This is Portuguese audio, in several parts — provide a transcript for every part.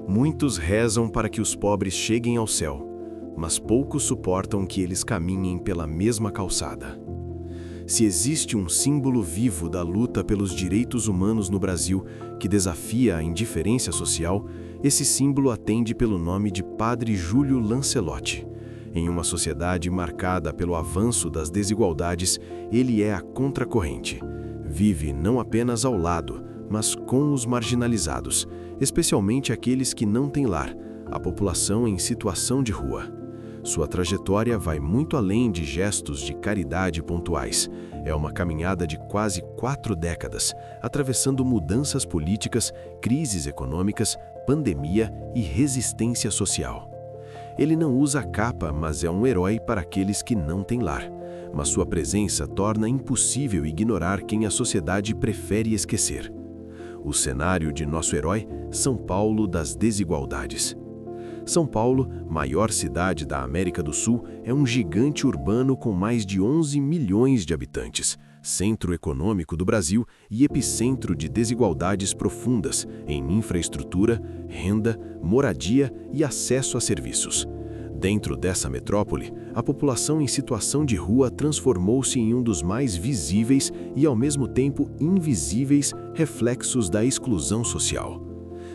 Muitos rezam para que os pobres cheguem ao céu, mas poucos suportam que eles caminhem pela mesma calçada. Se existe um símbolo vivo da luta pelos direitos humanos no Brasil que desafia a indiferença social, esse símbolo atende pelo nome de Padre Júlio Lancelotti. Em uma sociedade marcada pelo avanço das desigualdades, ele é a contracorrente. Vive não apenas ao lado, mas com os marginalizados, especialmente aqueles que não têm lar, a população em situação de rua. Sua trajetória vai muito além de gestos de caridade pontuais. É uma caminhada de quase 4 décadas, atravessando mudanças políticas, crises econômicas, pandemia e resistência social. Ele não usa capa, mas é um herói para aqueles que não têm lar. Mas sua presença torna impossível ignorar quem a sociedade prefere esquecer. O cenário de nosso herói, São Paulo das desigualdades. São Paulo, maior cidade da América do Sul, é um gigante urbano com mais de 11 milhões de habitantes, centro econômico do Brasil e epicentro de desigualdades profundas em infraestrutura, renda, moradia e acesso a serviços. Dentro dessa metrópole, a população em situação de rua transformou-se em um dos mais visíveis e, ao mesmo tempo, invisíveis reflexos da exclusão social.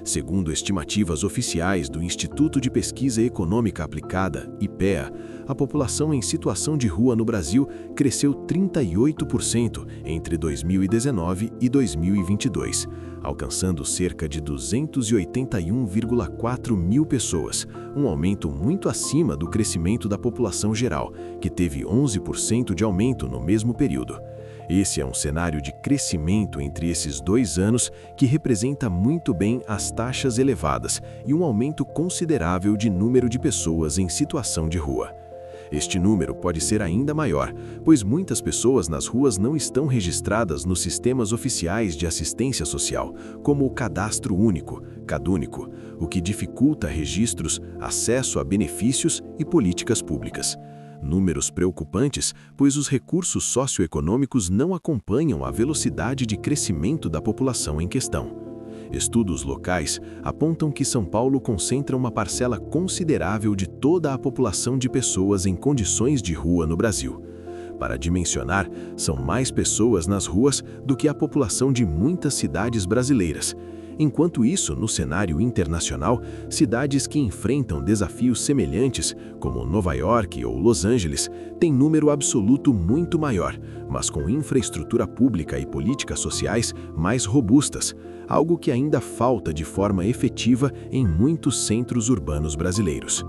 Segundo estimativas oficiais do Instituto de Pesquisa Econômica Aplicada, IPEA, a população em situação de rua no Brasil cresceu 38% entre 2019 e 2022, alcançando cerca de 281,4 mil pessoas, um aumento muito acima do crescimento da população geral, que teve 11% de aumento no mesmo período. Esse é um cenário de crescimento entre esses 2 anos que representa muito bem as taxas elevadas e um aumento considerável de número de pessoas em situação de rua. Este número pode ser ainda maior, pois muitas pessoas nas ruas não estão registradas nos sistemas oficiais de assistência social, como o Cadastro Único, CadÚnico, o que dificulta registros, acesso a benefícios e políticas públicas. Números preocupantes, pois os recursos socioeconômicos não acompanham a velocidade de crescimento da população em questão. Estudos locais apontam que São Paulo concentra uma parcela considerável de toda a população de pessoas em condições de rua no Brasil. Para dimensionar, são mais pessoas nas ruas do que a população de muitas cidades brasileiras. Enquanto isso, no cenário internacional, cidades que enfrentam desafios semelhantes, como Nova York ou Los Angeles, têm número absoluto muito maior, mas com infraestrutura pública e políticas sociais mais robustas, algo que ainda falta de forma efetiva em muitos centros urbanos brasileiros.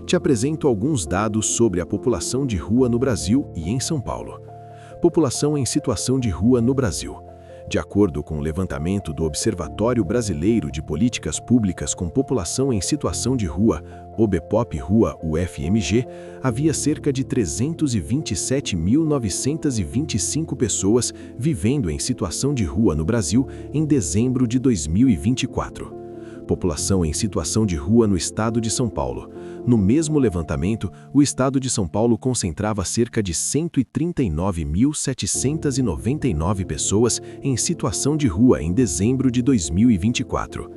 Te apresento alguns dados sobre a população de rua no Brasil e em São Paulo. População em situação de rua no Brasil. De acordo com o levantamento do Observatório Brasileiro de Políticas Públicas com População em Situação de Rua, OBPOP Rua UFMG, havia cerca de 327.925 pessoas vivendo em situação de rua no Brasil em dezembro de 2024. População em situação de rua no estado de São Paulo. No mesmo levantamento, o estado de São Paulo concentrava cerca de 139.799 pessoas em situação de rua em dezembro de 2024.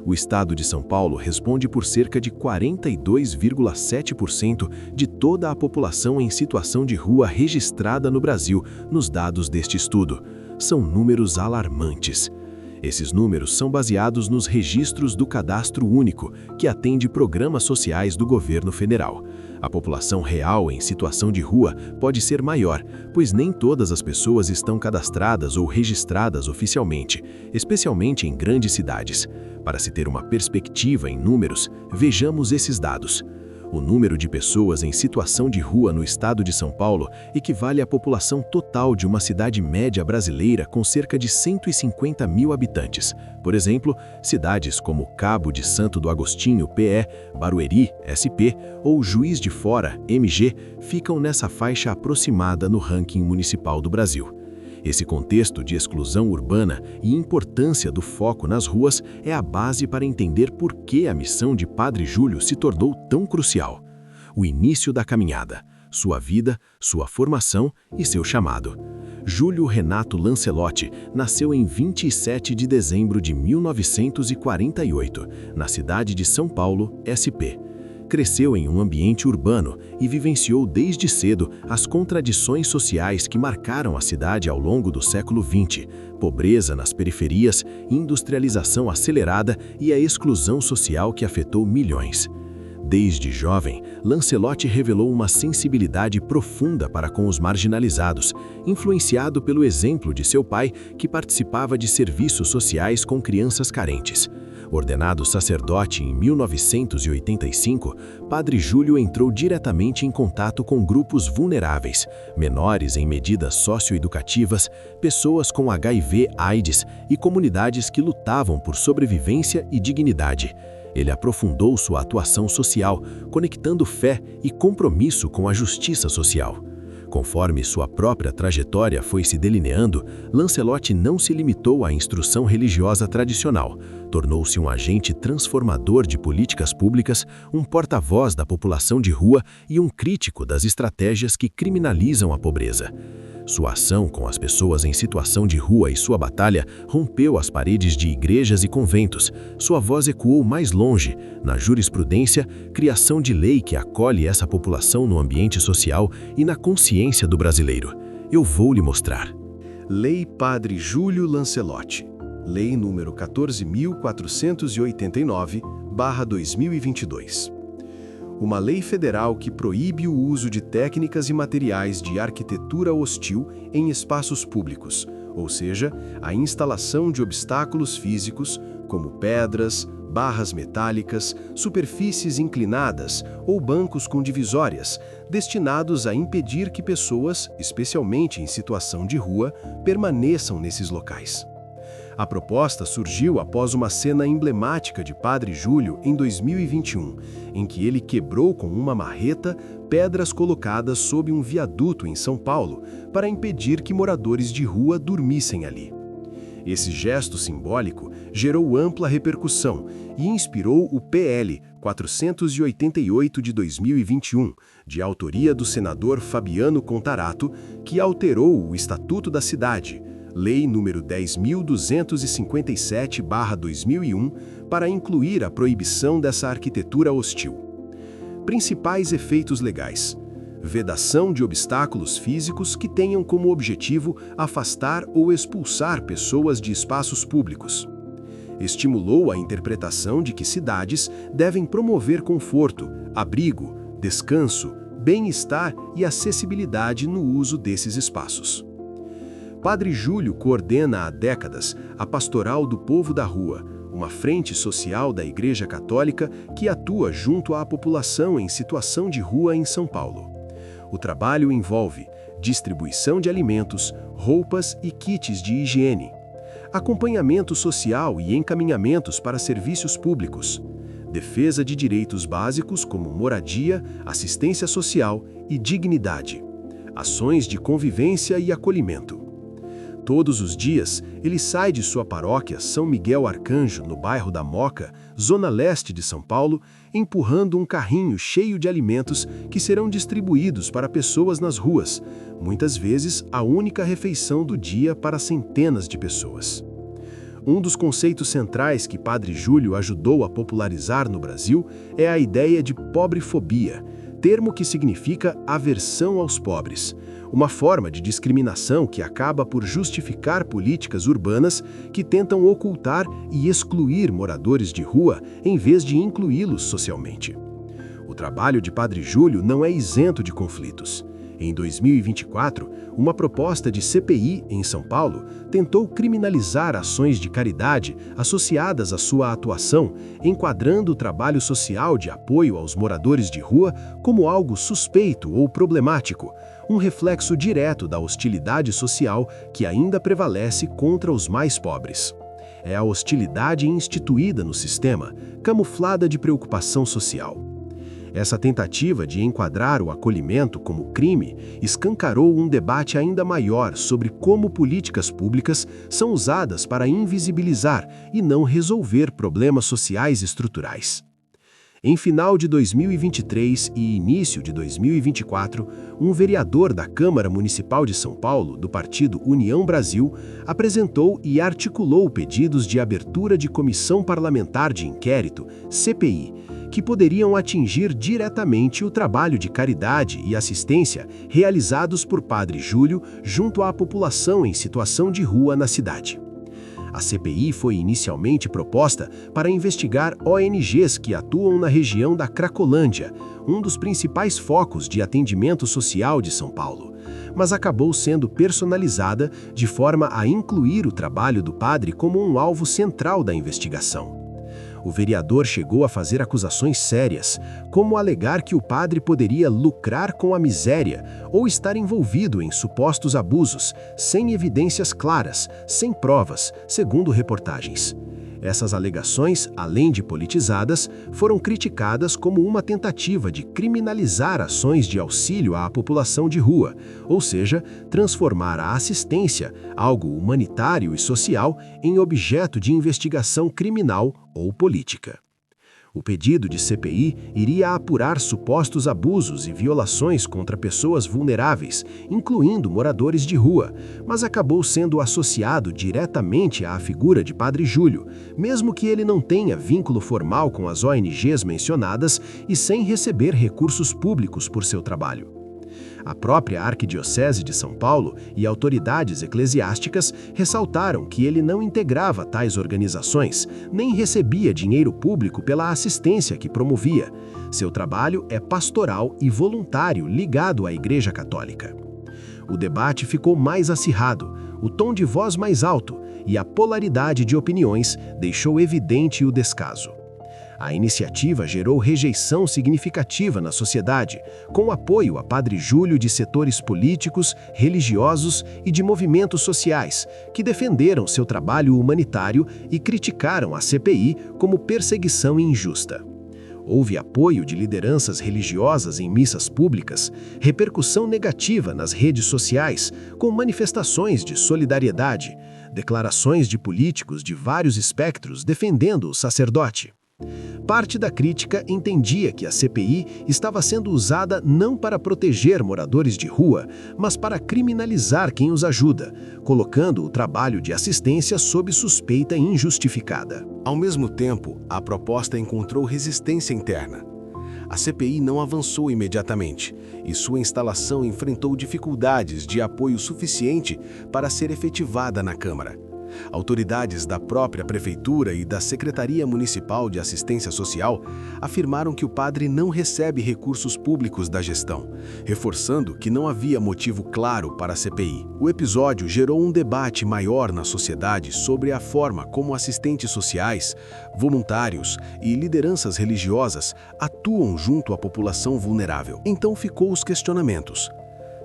O estado de São Paulo responde por cerca de 42,7% de toda a população em situação de rua registrada no Brasil, nos dados deste estudo. São números alarmantes. Esses números são baseados nos registros do Cadastro Único, que atende programas sociais do governo federal. A população real em situação de rua pode ser maior, pois nem todas as pessoas estão cadastradas ou registradas oficialmente, especialmente em grandes cidades. Para se ter uma perspectiva em números, vejamos esses dados. O número de pessoas em situação de rua no estado de São Paulo equivale à população total de uma cidade média brasileira com cerca de 150 mil habitantes. Por exemplo, cidades como Cabo de Santo do Agostinho, PE, Barueri, SP, ou Juiz de Fora, MG, ficam nessa faixa aproximada no ranking municipal do Brasil. Esse contexto de exclusão urbana e importância do foco nas ruas é a base para entender por que a missão de Padre Júlio se tornou tão crucial. O início da caminhada, sua vida, sua formação e seu chamado. Júlio Renato Lancelotti nasceu em 27 de dezembro de 1948, na cidade de São Paulo, SP. Cresceu em um ambiente urbano e vivenciou desde cedo as contradições sociais que marcaram a cidade ao longo do século XX, pobreza nas periferias, industrialização acelerada e a exclusão social que afetou milhões. Desde jovem, Lancelotti revelou uma sensibilidade profunda para com os marginalizados, influenciado pelo exemplo de seu pai, que participava de serviços sociais com crianças carentes. Ordenado sacerdote em 1985, Padre Júlio entrou diretamente em contato com grupos vulneráveis, menores em medidas socioeducativas, pessoas com HIV/AIDS e comunidades que lutavam por sobrevivência e dignidade. Ele aprofundou sua atuação social, conectando fé e compromisso com a justiça social. Conforme sua própria trajetória foi se delineando, Lancelotti não se limitou à instrução religiosa tradicional. Tornou-se um agente transformador de políticas públicas, um porta-voz da população de rua e um crítico das estratégias que criminalizam a pobreza. Sua ação com as pessoas em situação de rua e sua batalha rompeu as paredes de igrejas e conventos. Sua voz ecoou mais longe, na jurisprudência, criação de lei que acolhe essa população no ambiente social e na consciência do brasileiro. Eu vou lhe mostrar. Lei Padre Júlio Lancelotti. Lei número 14.489/2022. Uma lei federal que proíbe o uso de técnicas e materiais de arquitetura hostil em espaços públicos, ou seja, a instalação de obstáculos físicos, como pedras, barras metálicas, superfícies inclinadas ou bancos com divisórias, destinados a impedir que pessoas, especialmente em situação de rua, permaneçam nesses locais. A proposta surgiu após uma cena emblemática de Padre Júlio em 2021, em que ele quebrou com uma marreta pedras colocadas sob um viaduto em São Paulo para impedir que moradores de rua dormissem ali. Esse gesto simbólico gerou ampla repercussão e inspirou o PL 488 de 2021, de autoria do senador Fabiano Contarato, que alterou o Estatuto da Cidade, Lei nº 10.257/2001, para incluir a proibição dessa arquitetura hostil. Principais efeitos legais: vedação de obstáculos físicos que tenham como objetivo afastar ou expulsar pessoas de espaços públicos. Estimulou a interpretação de que cidades devem promover conforto, abrigo, descanso, bem-estar e acessibilidade no uso desses espaços. Padre Júlio coordena há décadas a Pastoral do Povo da Rua, uma frente social da Igreja Católica que atua junto à população em situação de rua em São Paulo. O trabalho envolve distribuição de alimentos, roupas e kits de higiene, acompanhamento social e encaminhamentos para serviços públicos, defesa de direitos básicos como moradia, assistência social e dignidade, ações de convivência e acolhimento. Todos os dias, ele sai de sua paróquia São Miguel Arcanjo, no bairro da Moca, zona leste de São Paulo, empurrando um carrinho cheio de alimentos que serão distribuídos para pessoas nas ruas, muitas vezes a única refeição do dia para centenas de pessoas. Um dos conceitos centrais que Padre Júlio ajudou a popularizar no Brasil é a ideia de pobrefobia, termo que significa aversão aos pobres, uma forma de discriminação que acaba por justificar políticas urbanas que tentam ocultar e excluir moradores de rua em vez de incluí-los socialmente. O trabalho de Padre Júlio não é isento de conflitos. Em 2024, uma proposta de CPI em São Paulo tentou criminalizar ações de caridade associadas à sua atuação, enquadrando o trabalho social de apoio aos moradores de rua como algo suspeito ou problemático, um reflexo direto da hostilidade social que ainda prevalece contra os mais pobres. É a hostilidade instituída no sistema, camuflada de preocupação social. Essa tentativa de enquadrar o acolhimento como crime escancarou um debate ainda maior sobre como políticas públicas são usadas para invisibilizar e não resolver problemas sociais estruturais. Em final de 2023 e início de 2024, um vereador da Câmara Municipal de São Paulo, do partido União Brasil, apresentou e articulou pedidos de abertura de comissão parlamentar de inquérito, CPI, que poderiam atingir diretamente o trabalho de caridade e assistência realizados por Padre Júlio junto à população em situação de rua na cidade. A CPI foi inicialmente proposta para investigar ONGs que atuam na região da Cracolândia, um dos principais focos de atendimento social de São Paulo, mas acabou sendo personalizada de forma a incluir o trabalho do padre como um alvo central da investigação. O vereador chegou a fazer acusações sérias, como alegar que o padre poderia lucrar com a miséria ou estar envolvido em supostos abusos, sem evidências claras, sem provas, segundo reportagens. Essas alegações, além de politizadas, foram criticadas como uma tentativa de criminalizar ações de auxílio à população de rua, ou seja, transformar a assistência, algo humanitário e social, em objeto de investigação criminal ou política. O pedido de CPI iria apurar supostos abusos e violações contra pessoas vulneráveis, incluindo moradores de rua, mas acabou sendo associado diretamente à figura de Padre Júlio, mesmo que ele não tenha vínculo formal com as ONGs mencionadas e sem receber recursos públicos por seu trabalho. A própria Arquidiocese de São Paulo e autoridades eclesiásticas ressaltaram que ele não integrava tais organizações, nem recebia dinheiro público pela assistência que promovia. Seu trabalho é pastoral e voluntário ligado à Igreja Católica. O debate ficou mais acirrado, o tom de voz mais alto e a polaridade de opiniões deixou evidente o descaso. A iniciativa gerou rejeição significativa na sociedade, com apoio a Padre Júlio de setores políticos, religiosos e de movimentos sociais, que defenderam seu trabalho humanitário e criticaram a CPI como perseguição injusta. Houve apoio de lideranças religiosas em missas públicas, repercussão negativa nas redes sociais, com manifestações de solidariedade, declarações de políticos de vários espectros defendendo o sacerdote. Parte da crítica entendia que a CPI estava sendo usada não para proteger moradores de rua, mas para criminalizar quem os ajuda, colocando o trabalho de assistência sob suspeita injustificada. Ao mesmo tempo, a proposta encontrou resistência interna. A CPI não avançou imediatamente e sua instalação enfrentou dificuldades de apoio suficiente para ser efetivada na Câmara. Autoridades da própria Prefeitura e da Secretaria Municipal de Assistência Social afirmaram que o padre não recebe recursos públicos da gestão, reforçando que não havia motivo claro para a CPI. O episódio gerou um debate maior na sociedade sobre a forma como assistentes sociais, voluntários e lideranças religiosas atuam junto à população vulnerável. Então ficou os questionamentos.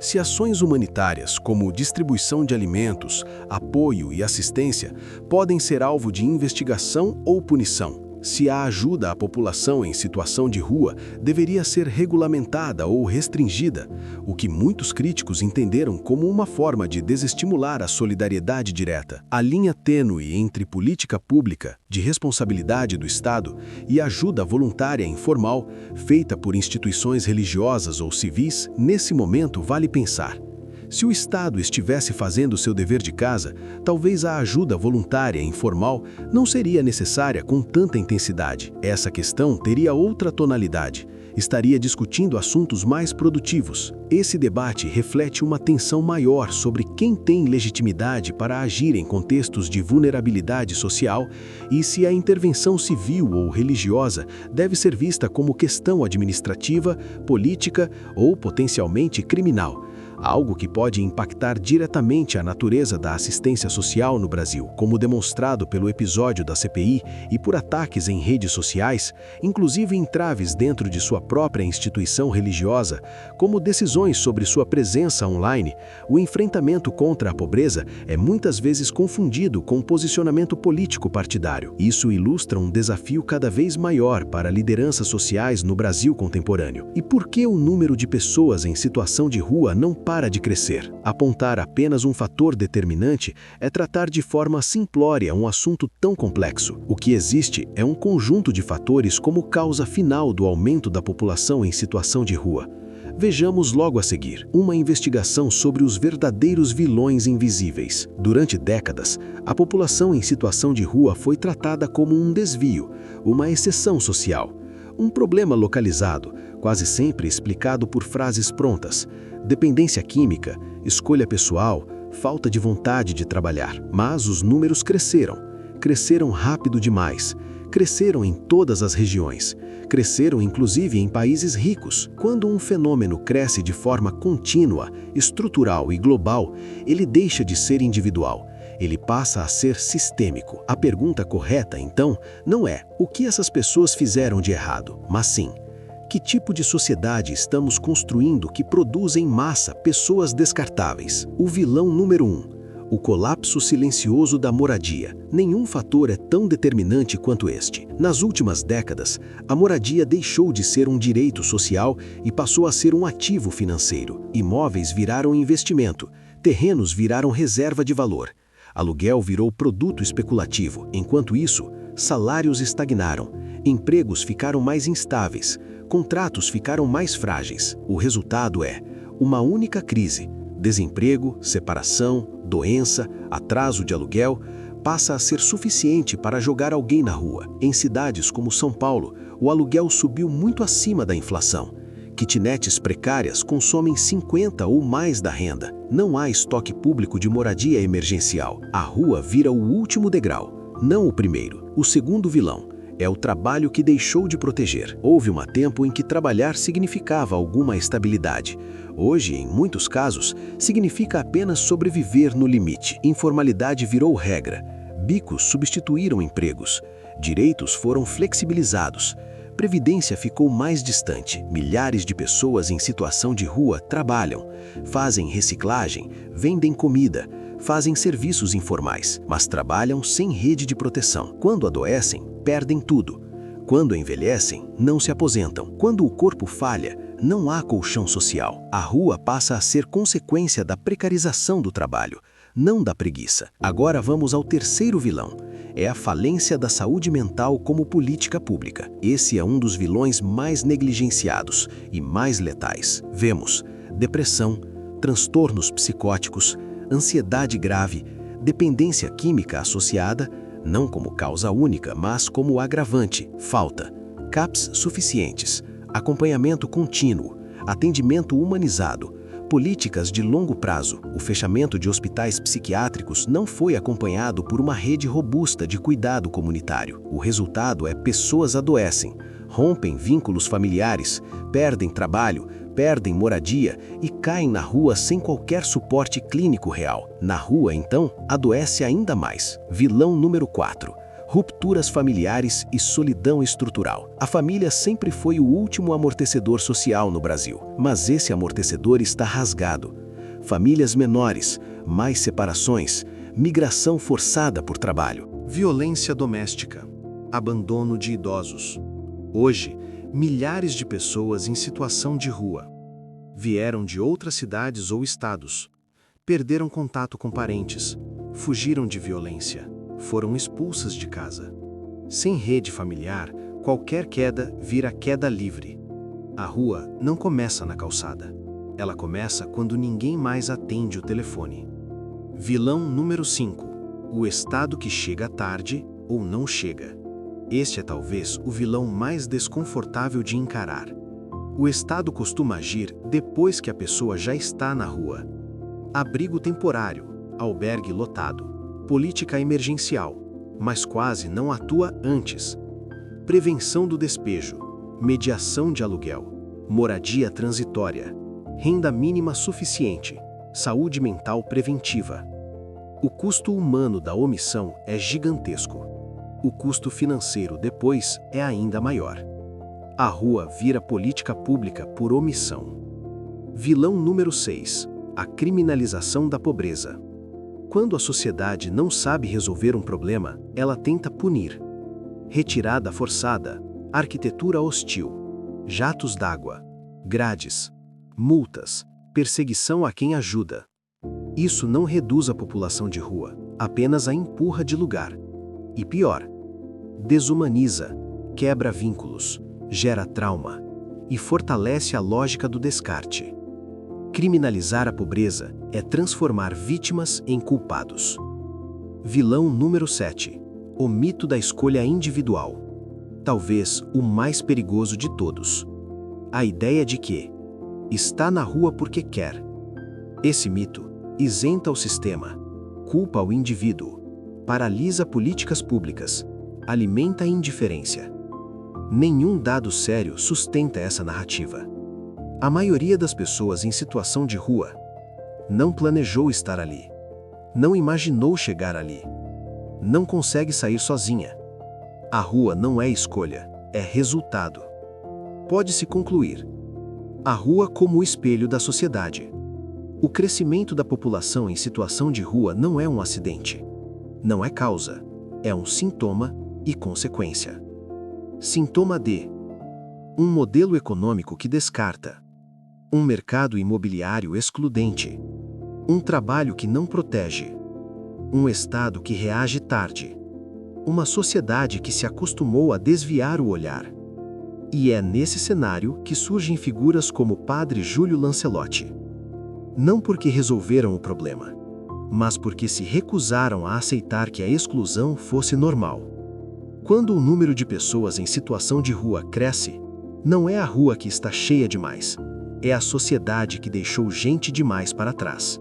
Se ações humanitárias, como distribuição de alimentos, apoio e assistência, podem ser alvo de investigação ou punição, se a ajuda à população em situação de rua deveria ser regulamentada ou restringida, o que muitos críticos entenderam como uma forma de desestimular a solidariedade direta. A linha tênue entre política pública, de responsabilidade do Estado, e ajuda voluntária informal, feita por instituições religiosas ou civis, nesse momento vale pensar. Se o Estado estivesse fazendo seu dever de casa, talvez a ajuda voluntária informal não seria necessária com tanta intensidade. Essa questão teria outra tonalidade. Estaria discutindo assuntos mais produtivos. Esse debate reflete uma tensão maior sobre quem tem legitimidade para agir em contextos de vulnerabilidade social e se a intervenção civil ou religiosa deve ser vista como questão administrativa, política ou potencialmente criminal. Algo que pode impactar diretamente a natureza da assistência social no Brasil, como demonstrado pelo episódio da CPI e por ataques em redes sociais, inclusive entraves dentro de sua própria instituição religiosa, como decisões sobre sua presença online. O enfrentamento contra a pobreza é muitas vezes confundido com posicionamento político partidário. Isso ilustra um desafio cada vez maior para lideranças sociais no Brasil contemporâneo. E por que o número de pessoas em situação de rua não para para de crescer. Apontar apenas um fator determinante é tratar de forma simplória um assunto tão complexo. O que existe é um conjunto de fatores como causa final do aumento da população em situação de rua. Vejamos logo a seguir uma investigação sobre os verdadeiros vilões invisíveis. Durante décadas, a população em situação de rua foi tratada como um desvio, uma exceção social. Um problema localizado, quase sempre explicado por frases prontas, dependência química, escolha pessoal, falta de vontade de trabalhar. Mas os números cresceram rápido demais, cresceram em todas as regiões, cresceram inclusive em países ricos. Quando um fenômeno cresce de forma contínua, estrutural e global, ele deixa de ser individual. Ele passa a ser sistêmico. A pergunta correta, então, não é o que essas pessoas fizeram de errado, mas sim, que tipo de sociedade estamos construindo que produz em massa pessoas descartáveis? O vilão número 1. O colapso silencioso da moradia. Nenhum fator é tão determinante quanto este. Nas últimas décadas, a moradia deixou de ser um direito social e passou a ser um ativo financeiro. Imóveis viraram investimento, terrenos viraram reserva de valor. Aluguel virou produto especulativo. Enquanto isso, salários estagnaram, empregos ficaram mais instáveis, contratos ficaram mais frágeis. O resultado é uma única crise. Desemprego, separação, doença, atraso de aluguel, passa a ser suficiente para jogar alguém na rua. Em cidades como São Paulo, o aluguel subiu muito acima da inflação. Kitnets precárias consomem 50% ou mais da renda. Não há estoque público de moradia emergencial. A rua vira o último degrau, não o primeiro. O segundo vilão é o trabalho que deixou de proteger. Houve um tempo em que trabalhar significava alguma estabilidade. Hoje, em muitos casos, significa apenas sobreviver no limite. Informalidade virou regra. Bicos substituíram empregos. Direitos foram flexibilizados. Previdência ficou mais distante. Milhares de pessoas em situação de rua trabalham, fazem reciclagem, vendem comida, fazem serviços informais, mas trabalham sem rede de proteção. Quando adoecem, perdem tudo. Quando envelhecem, não se aposentam. Quando o corpo falha, não há colchão social. A rua passa a ser consequência da precarização do trabalho, não da preguiça. Agora vamos ao terceiro vilão. É a falência da saúde mental como política pública. Esse é um dos vilões mais negligenciados e mais letais. Vemos depressão, transtornos psicóticos, ansiedade grave, dependência química associada, não como causa única, mas como agravante, falta, CAPs suficientes, acompanhamento contínuo, atendimento humanizado, políticas de longo prazo. O fechamento de hospitais psiquiátricos não foi acompanhado por uma rede robusta de cuidado comunitário. O resultado é pessoas adoecem, rompem vínculos familiares, perdem trabalho, perdem moradia e caem na rua sem qualquer suporte clínico real. Na rua, então, adoece ainda mais. Vilão número 4. Rupturas familiares e solidão estrutural. A família sempre foi o último amortecedor social no Brasil, mas esse amortecedor está rasgado. Famílias menores, mais separações, migração forçada por trabalho. Violência doméstica, abandono de idosos. Hoje, milhares de pessoas em situação de rua vieram de outras cidades ou estados, perderam contato com parentes, fugiram de violência, foram expulsas de casa. Sem rede familiar, qualquer queda vira queda livre. A rua não começa na calçada. Ela começa quando ninguém mais atende o telefone. Vilão número 5. O estado que chega tarde ou não chega. Este é talvez o vilão mais desconfortável de encarar. O Estado costuma agir depois que a pessoa já está na rua. Abrigo temporário, albergue lotado, política emergencial, mas quase não atua antes. Prevenção do despejo, mediação de aluguel, moradia transitória, renda mínima suficiente, saúde mental preventiva. O custo humano da omissão é gigantesco. O custo financeiro depois é ainda maior. A rua vira política pública por omissão. Vilão número 6. A criminalização da pobreza. Quando a sociedade não sabe resolver um problema, ela tenta punir. Retirada forçada, arquitetura hostil, jatos d'água, grades, multas, perseguição a quem ajuda. Isso não reduz a população de rua, apenas a empurra de lugar. E pior, desumaniza, quebra vínculos, gera trauma e fortalece a lógica do descarte. Criminalizar a pobreza é transformar vítimas em culpados. Vilão número 7. O mito da escolha individual. Talvez o mais perigoso de todos. A ideia de que está na rua porque quer. Esse mito isenta o sistema, culpa o indivíduo, paralisa políticas públicas, alimenta a indiferença. Nenhum dado sério sustenta essa narrativa. A maioria das pessoas em situação de rua não planejou estar ali, não imaginou chegar ali, não consegue sair sozinha. A rua não é escolha, é resultado. Pode-se concluir: a rua como o espelho da sociedade. O crescimento da população em situação de rua não é um acidente. Não é causa, é um sintoma e consequência. Sintoma de um modelo econômico que descarta, um mercado imobiliário excludente, um trabalho que não protege, um Estado que reage tarde, uma sociedade que se acostumou a desviar o olhar. E é nesse cenário que surgem figuras como o Padre Júlio Lancelotti. Não porque resolveram o problema, mas porque se recusaram a aceitar que a exclusão fosse normal. Quando o número de pessoas em situação de rua cresce, não é a rua que está cheia demais, é a sociedade que deixou gente demais para trás.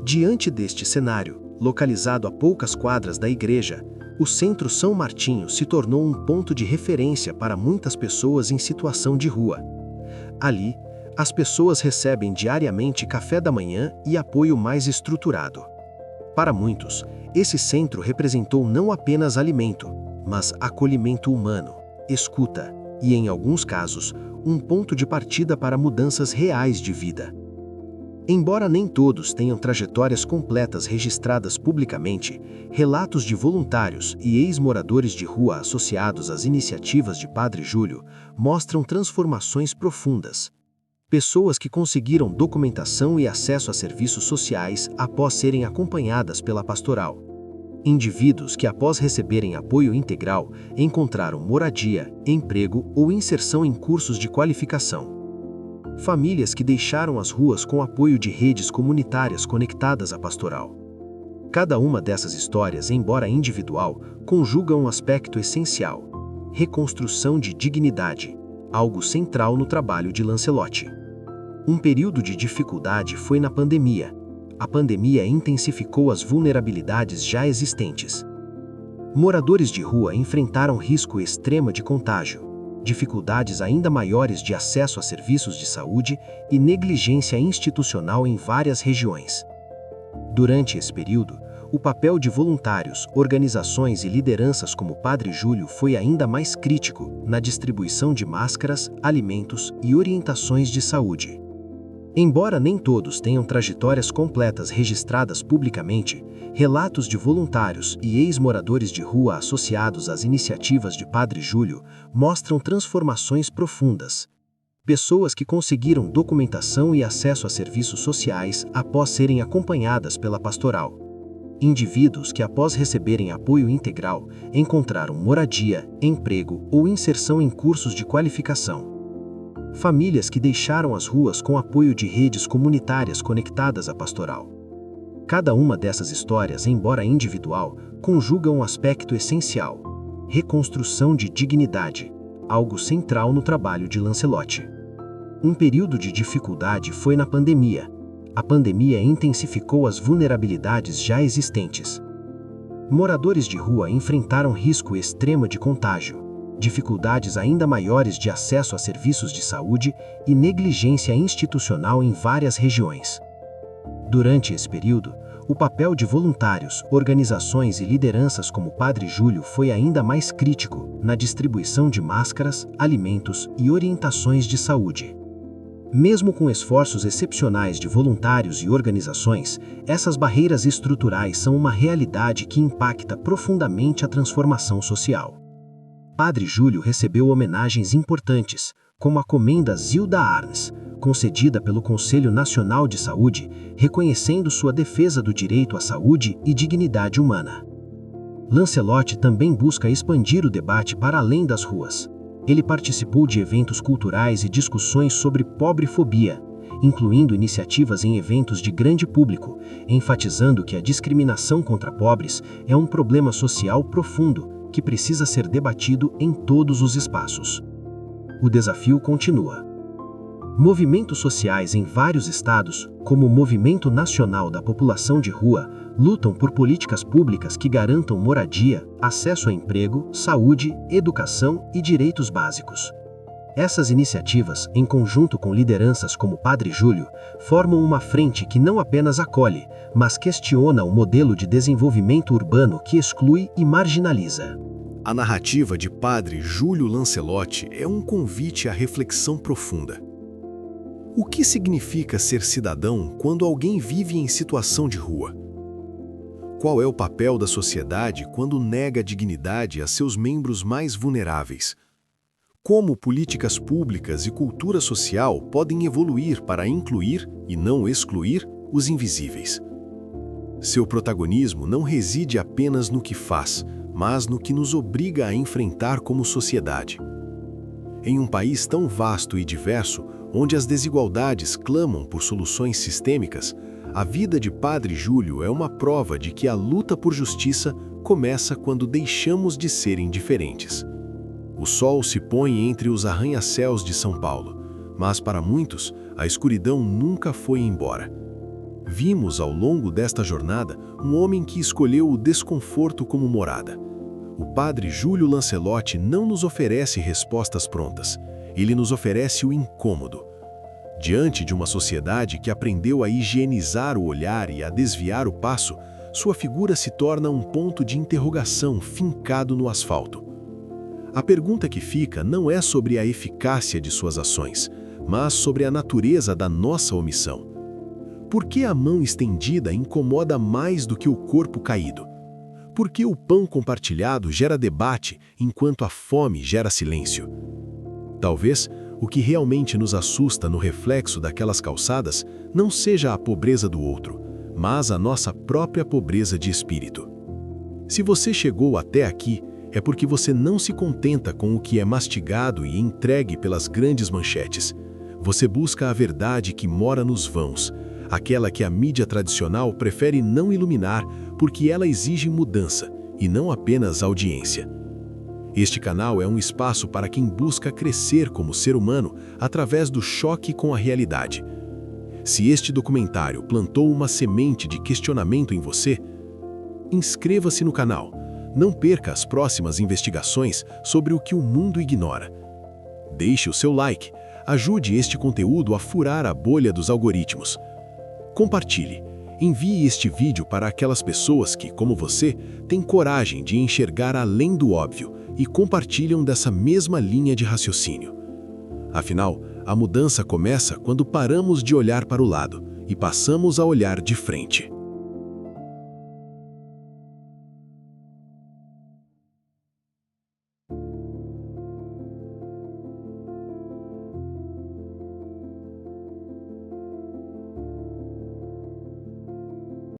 Diante deste cenário, localizado a poucas quadras da igreja, o Centro São Martinho se tornou um ponto de referência para muitas pessoas em situação de rua. Ali, as pessoas recebem diariamente café da manhã e apoio mais estruturado. Para muitos, esse centro representou não apenas alimento, mas acolhimento humano, escuta e, em alguns casos, um ponto de partida para mudanças reais de vida. Embora nem todos tenham trajetórias completas registradas publicamente, relatos de voluntários e ex-moradores de rua associados às iniciativas de Padre Júlio mostram transformações profundas. Pessoas que conseguiram documentação e acesso a serviços sociais após serem acompanhadas pela pastoral. Indivíduos que, após receberem apoio integral, encontraram moradia, emprego ou inserção em cursos de qualificação. Famílias que deixaram as ruas com apoio de redes comunitárias conectadas à pastoral. Cada uma dessas histórias, embora individual, conjuga um aspecto essencial: reconstrução de dignidade, algo central no trabalho de Lancelotti. Um período de dificuldade foi na pandemia. A pandemia intensificou as vulnerabilidades já existentes. Moradores de rua enfrentaram risco extremo de contágio, dificuldades ainda maiores de acesso a serviços de saúde e negligência institucional em várias regiões. Durante esse período, o papel de voluntários, organizações e lideranças como Padre Júlio foi ainda mais crítico na distribuição de máscaras, alimentos e orientações de saúde. Embora nem todos tenham trajetórias completas registradas publicamente, relatos de voluntários e ex-moradores de rua associados às iniciativas de Padre Júlio mostram transformações profundas. Pessoas que conseguiram documentação e acesso a serviços sociais após serem acompanhadas pela pastoral. Indivíduos que, após receberem apoio integral, encontraram moradia, emprego ou inserção em cursos de qualificação. Famílias que deixaram as ruas com apoio de redes comunitárias conectadas à pastoral. Cada uma dessas histórias, embora individual, conjuga um aspecto essencial: reconstrução de dignidade, algo central no trabalho de Lancelotti. Um período de dificuldade foi na pandemia. A pandemia intensificou as vulnerabilidades já existentes. Moradores de rua enfrentaram risco extremo de contágio, dificuldades ainda maiores de acesso a serviços de saúde e negligência institucional em várias regiões. Durante esse período, o papel de voluntários, organizações e lideranças como Padre Júlio foi ainda mais crítico na distribuição de máscaras, alimentos e orientações de saúde. Mesmo com esforços excepcionais de voluntários e organizações, essas barreiras estruturais são uma realidade que impacta profundamente a transformação social. Padre Júlio recebeu homenagens importantes, como a Comenda Zilda Arns, concedida pelo Conselho Nacional de Saúde, reconhecendo sua defesa do direito à saúde e dignidade humana. Lancelotti também busca expandir o debate para além das ruas. Ele participou de eventos culturais e discussões sobre pobrefobia, incluindo iniciativas em eventos de grande público, enfatizando que a discriminação contra pobres é um problema social profundo que precisa ser debatido em todos os espaços. O desafio continua. Movimentos sociais em vários estados, como o Movimento Nacional da População de Rua, lutam por políticas públicas que garantam moradia, acesso a emprego, saúde, educação e direitos básicos. Essas iniciativas, em conjunto com lideranças como Padre Júlio, formam uma frente que não apenas acolhe, mas questiona o modelo de desenvolvimento urbano que exclui e marginaliza. A narrativa de Padre Júlio Lancelotti é um convite à reflexão profunda. O que significa ser cidadão quando alguém vive em situação de rua? Qual é o papel da sociedade quando nega dignidade a seus membros mais vulneráveis? Como políticas públicas e cultura social podem evoluir para incluir e não excluir os invisíveis? Seu protagonismo não reside apenas no que faz, mas no que nos obriga a enfrentar como sociedade. Em um país tão vasto e diverso, onde as desigualdades clamam por soluções sistêmicas, a vida de Padre Júlio é uma prova de que a luta por justiça começa quando deixamos de ser indiferentes. O sol se põe entre os arranha-céus de São Paulo, mas para muitos, a escuridão nunca foi embora. Vimos ao longo desta jornada um homem que escolheu o desconforto como morada. O Padre Júlio Lancelotti não nos oferece respostas prontas. Ele nos oferece o incômodo. Diante de uma sociedade que aprendeu a higienizar o olhar e a desviar o passo, sua figura se torna um ponto de interrogação fincado no asfalto. A pergunta que fica não é sobre a eficácia de suas ações, mas sobre a natureza da nossa omissão. Por que a mão estendida incomoda mais do que o corpo caído? Por que o pão compartilhado gera debate enquanto a fome gera silêncio? Talvez o que realmente nos assusta no reflexo daquelas calçadas não seja a pobreza do outro, mas a nossa própria pobreza de espírito. Se você chegou até aqui, é porque você não se contenta com o que é mastigado e entregue pelas grandes manchetes. Você busca a verdade que mora nos vãos, aquela que a mídia tradicional prefere não iluminar porque ela exige mudança e não apenas audiência. Este canal é um espaço para quem busca crescer como ser humano através do choque com a realidade. Se este documentário plantou uma semente de questionamento em você, inscreva-se no canal. Não perca as próximas investigações sobre o que o mundo ignora. Deixe o seu like, ajude este conteúdo a furar a bolha dos algoritmos. Compartilhe, envie este vídeo para aquelas pessoas que, como você, têm coragem de enxergar além do óbvio e compartilham dessa mesma linha de raciocínio. Afinal, a mudança começa quando paramos de olhar para o lado e passamos a olhar de frente.